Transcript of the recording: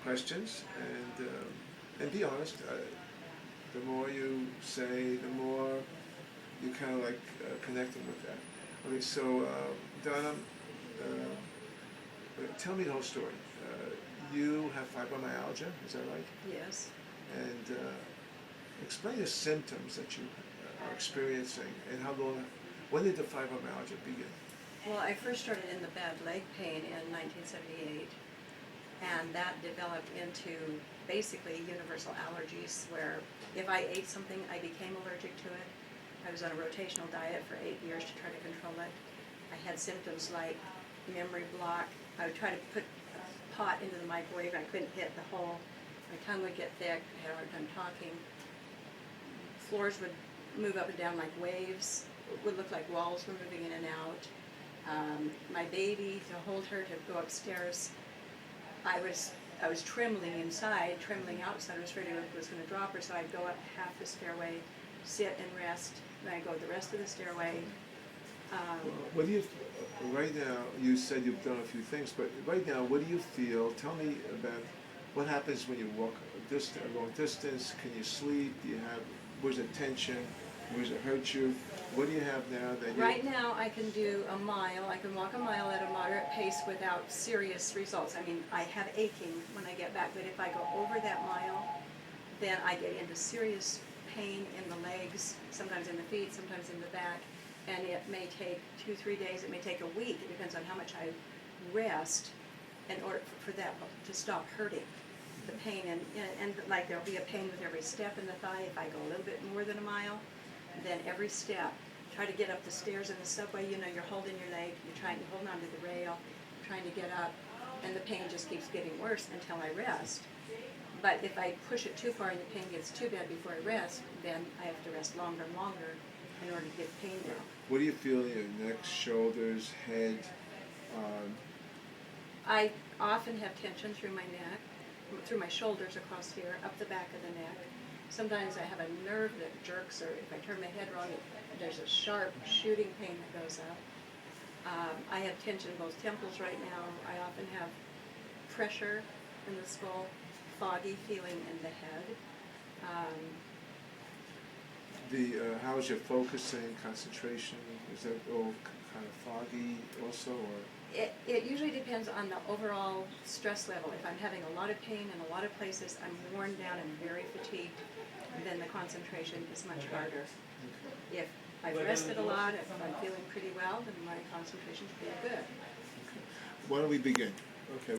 questions, and be honest. The more you say, the more you kind of like connecting with that. Okay, so Donna, tell me the whole story. You have fibromyalgia, is that right? Yes. And explain the symptoms that you are experiencing and how long. When did the fibromyalgia begin? Well, I first started in the bad leg pain in 1978, and that developed into basically universal allergies, where if I ate something, I became allergic to it. I was on a rotational diet for 8 years to try to control it. I had symptoms like memory block. I would try to put a pot into the microwave and I couldn't hit the hole. My tongue would get thick. I had a hard time talking. Floors would move up and down like waves. It would look like walls were moving in and out. My baby, to hold her to go upstairs, I was trembling inside, trembling outside. I was afraid I was going to drop her, so I'd go up half the stairway, sit and rest. Then I'd go the rest of the stairway. What do you, right now, you said you've done a few things, but right now, what do you feel? Tell me about what happens when you walk a long distance. Can you sleep? Do you have, where's the tension? Where's it hurt you? What do you have now that you... Right now I can do a mile. I can walk a mile at a moderate pace without serious results. I mean, I have aching when I get back, but if I go over that mile, then I get into serious pain in the legs, sometimes in the feet, sometimes in the back, and it may take 2-3 days, it may take a week. It depends on how much I rest in order for that to stop hurting. The pain, and like there'll be a pain with every step in the thigh. If I go a little bit more than a mile, then every step, try to get up the stairs in the subway, you know, you're holding your leg, you're trying to hold on to the rail, trying to get up, and the pain just keeps getting worse until I rest. But if I push it too far and the pain gets too bad before I rest, then I have to rest longer and longer in order to get the pain down. What do you feel in your neck, shoulders, head? I often have tension through my neck, through my shoulders across here, up the back of the neck. Sometimes I have a nerve that jerks, or if I turn my head wrong, there's a sharp shooting pain that goes up. I have tension in both temples right now. I often have pressure in the skull, foggy feeling in the head. How is your focusing, concentration? Is that all kind of foggy also, or? It usually depends on the overall stress level. If I'm having a lot of pain in a lot of places, I'm worn down and very fatigued, then the concentration is much harder. If I've rested a lot, if I'm feeling pretty well, then my concentration's pretty good. Why don't we begin? Okay.